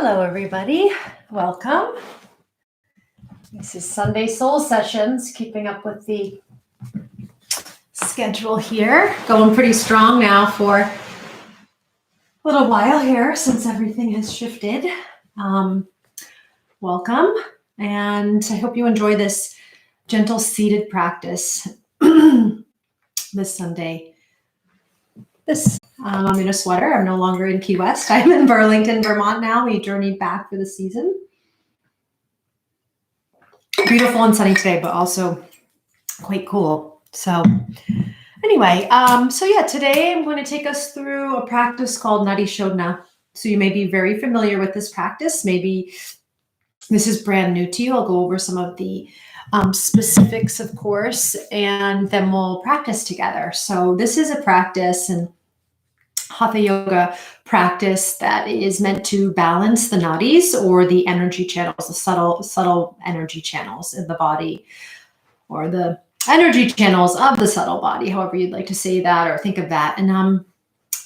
Hello, everybody. Welcome. This is Sunday Soul Sessions, keeping up with the schedule here. Going pretty strong now for a little while here since everything has shifted. Welcome, and I hope you enjoy this gentle seated practice this Sunday. I'm in a sweater. I'm no longer in Key West. I'm in Burlington, Vermont now. We journeyed back for the season. Beautiful and sunny today, but also quite cool. So anyway, today I'm going to take us through a practice called Nadi Shodhana. So you may be very familiar with this practice. Maybe this is brand new to you. I'll go over some of the specifics, of course, and then we'll practice together. So this is a practice and Hatha yoga practice that is meant to balance the nadis, or the energy channels, the subtle energy channels in the body, or the energy channels of the subtle body, however you'd like to say that or think of that. And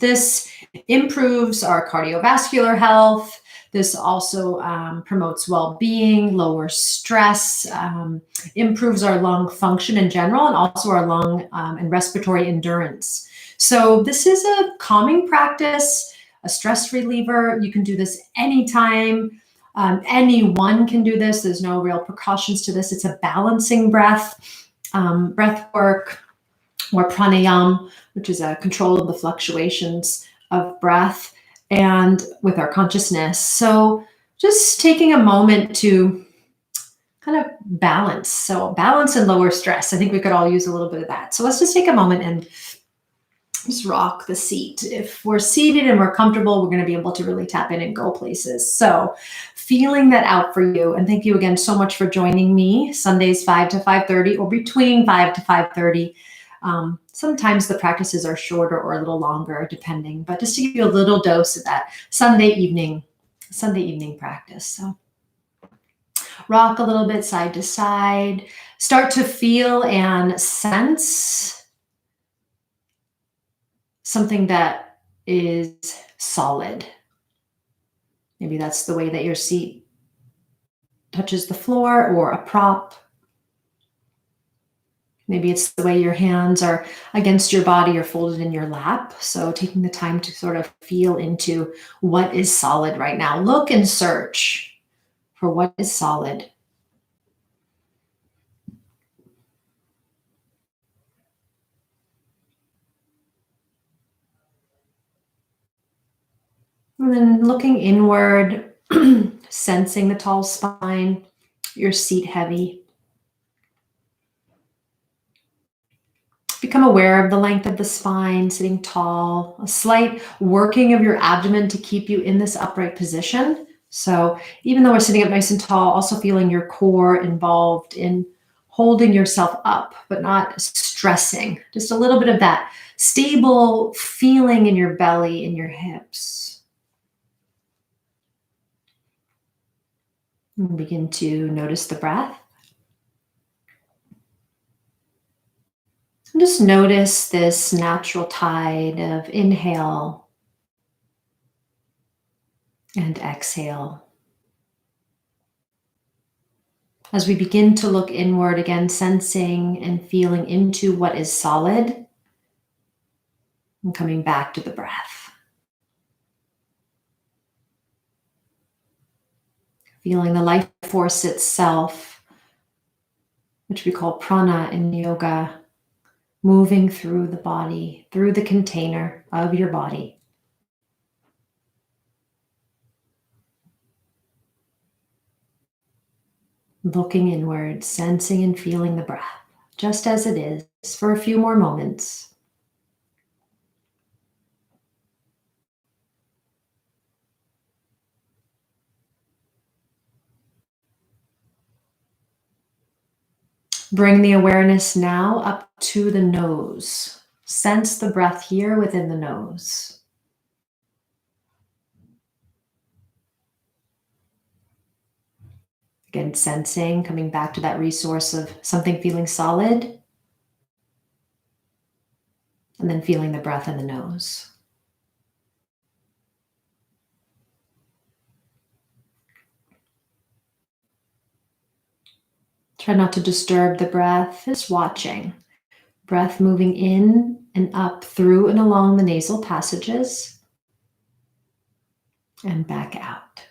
this improves our cardiovascular health. This also promotes well-being, lowers stress, improves our lung function in general, and also our lung and respiratory endurance. So this is a calming practice, a stress reliever. You can do this anytime. Anyone can do this. There's no real precautions to this. It's a balancing breath work, or pranayam, which is a control of the fluctuations of breath and with our consciousness. So just taking a moment to kind of balance. So balance and lower stress. I think we could all use a little bit of that. So let's just take a moment and just rock the seat. If we're seated and we're comfortable, we're going to be able to really tap in and go places. So feeling that out for you. And thank you again so much for joining me Sundays 5 to 5:30, or between 5 to 5:30. Sometimes the practices are shorter or a little longer, depending, but just to give you a little dose of that Sunday evening practice. So rock a little bit side to side, start to feel and sense something that is solid. Maybe that's the way that your seat touches the floor, or a prop. Maybe it's the way your hands are against your body or folded in your lap. So taking the time to sort of feel into what is solid right now. Look and search for what is solid. And then looking inward, sensing the tall spine, your seat heavy. Become aware of the length of the spine, sitting tall, a slight working of your abdomen to keep you in this upright position. So even though we're sitting up nice and tall, also feeling your core involved in holding yourself up, but not stressing. Just a little bit of that stable feeling in your belly, in your hips. And begin to notice the breath. And just notice this natural tide of inhale and exhale. As we begin to look inward again, sensing and feeling into what is solid, and coming back to the breath. Feeling the life force itself, which we call prana in yoga, moving through the body, through the container of your body. Looking inward, sensing and feeling the breath, just as it is, for a few more moments. Bring the awareness now up to the nose. Sense the breath here within the nose. Again, sensing, coming back to that resource of something feeling solid, and then feeling the breath in the nose. Try not to disturb the breath, just watching. Breath moving in and up through and along the nasal passages and back out.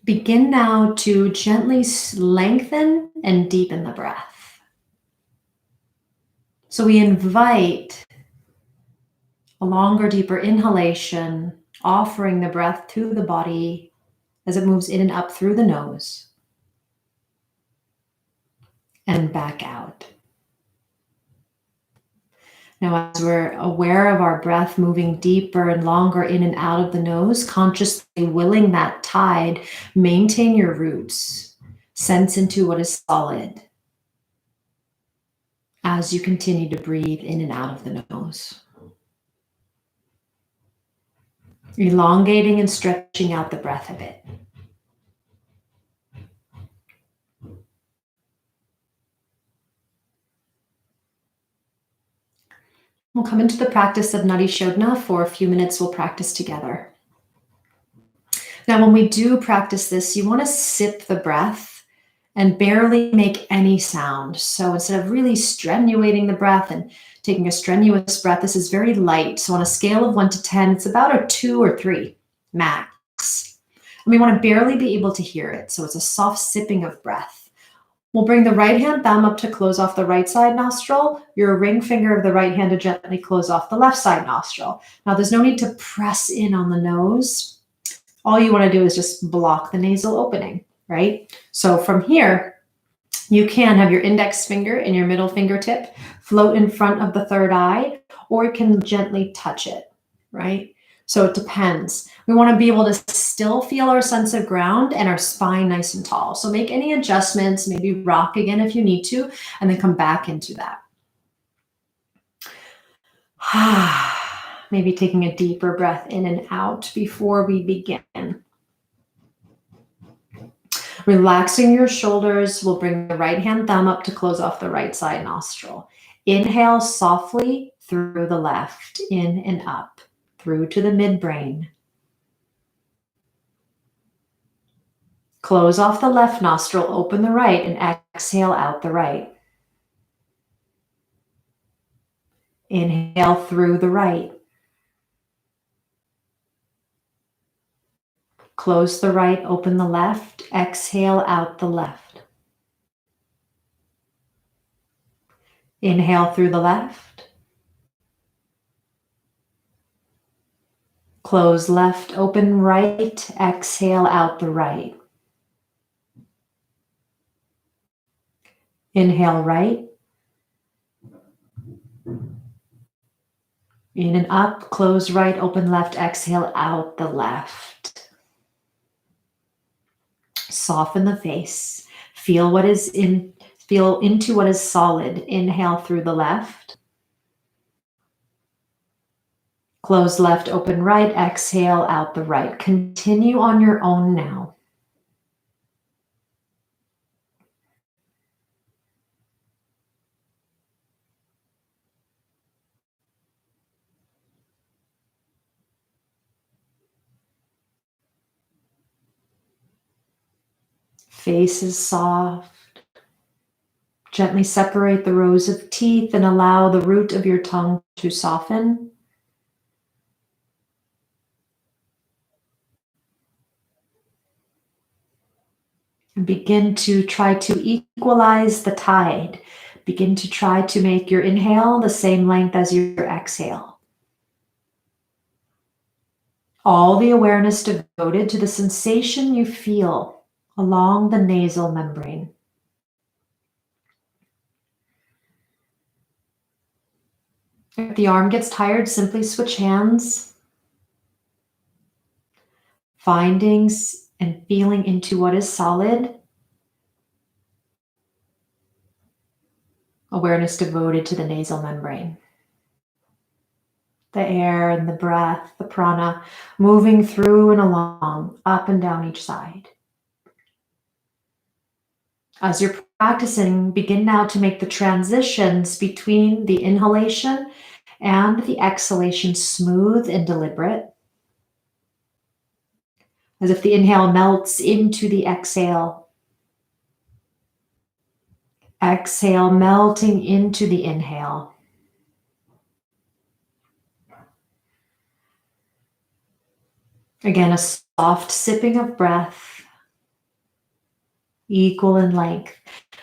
Begin now to gently lengthen and deepen the breath. So we invite a longer, deeper inhalation, offering the breath to the body as it moves in and up through the nose and back out. Now, as we're aware of our breath moving deeper and longer in and out of the nose, consciously willing that tide, maintain your roots. Sense into what is solid as you continue to breathe in and out of the nose. Elongating and stretching out the breath a bit. We'll come into the practice of Nadi Shodhana. For a few minutes, we'll practice together. Now, when we do practice this, you want to sip the breath and barely make any sound. So instead of really strenuating the breath and taking a strenuous breath, this is very light. So on a scale of 1 to 10, it's about a 2 or 3 max. And we want to barely be able to hear it. So it's a soft sipping of breath. We'll bring the right hand thumb up to close off the right side nostril, your ring finger of the right hand to gently close off the left side nostril. Now, there's no need to press in on the nose. All you want to do is just block the nasal opening, right? So from here, you can have your index finger and your middle fingertip float in front of the third eye, or you can gently touch it, right? So it depends. We want to be able to still feel our sense of ground and our spine nice and tall. So make any adjustments, maybe rock again if you need to, and then come back into that. Maybe taking a deeper breath in and out before we begin. Relaxing your shoulders, we'll bring the right hand thumb up to close off the right side nostril. Inhale softly through the left, in and up, through to the midbrain. Close off the left nostril, open the right, and exhale out the right. Inhale through the right. Close the right, open the left, exhale out the left. Inhale through the left. Close left, open right, exhale out the right. Inhale right. In and up, close right, open left, exhale out the left. Soften the face. Feel into what is solid. Inhale through the left. Close left, open right, exhale out the right. Continue on your own now. Face is soft. Gently separate the rows of teeth and allow the root of your tongue to soften. And begin to try to equalize the tide. Begin to try to make your inhale the same length as your exhale. All the awareness devoted to the sensation you feel along the nasal membrane. If the arm gets tired, simply switch hands. Findings and feeling into what is solid. Awareness devoted to the nasal membrane. The air and the breath, the prana, moving through and along, up and down each side. As you're practicing, begin now to make the transitions between the inhalation And the exhalation smooth and deliberate, as if the inhale melts into the exhale. Exhale melting into the inhale. Again, a soft sipping of breath, equal in length.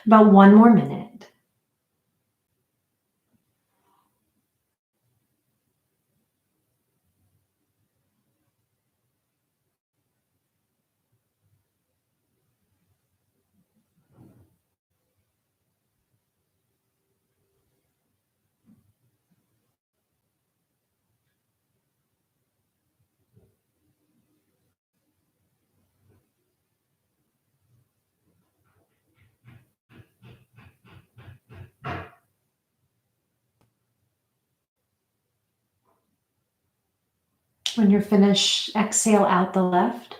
About 1 more minute. When you're finished, exhale out the left.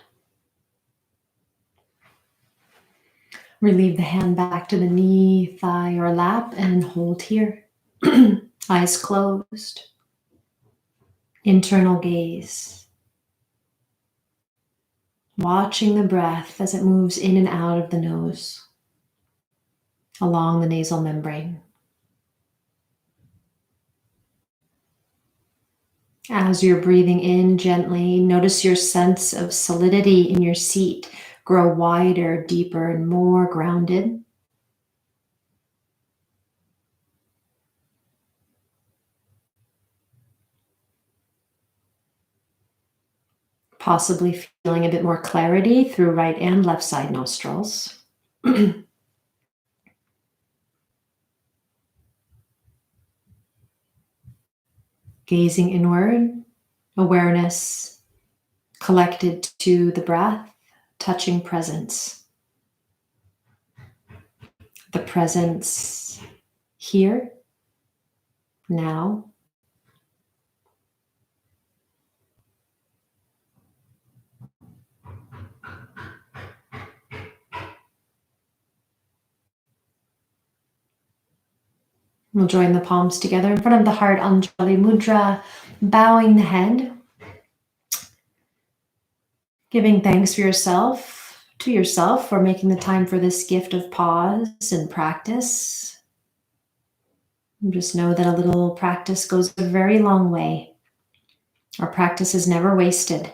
Relieve the hand back to the knee, thigh, or lap and hold here. Eyes closed. Internal gaze. Watching the breath as it moves in and out of the nose, along the nasal membrane. As you're breathing in gently, notice your sense of solidity in your seat grow wider, deeper, and more grounded. Possibly feeling a bit more clarity through right and left side nostrils. Gazing inward, awareness collected to the breath, touching presence. The presence here, now. We'll join the palms together in front of the heart, Anjali Mudra, bowing the head. Giving thanks for yourself for making the time for this gift of pause and practice. And just know that a little practice goes a very long way. Our practice is never wasted.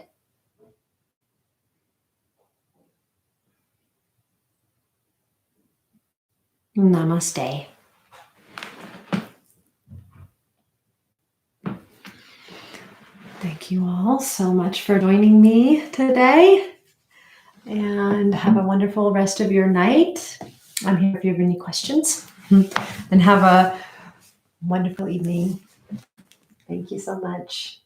Namaste. Thank you all so much for joining me today, and have a wonderful rest of your night. I'm here if you have any questions, and have a wonderful evening. Thank you so much.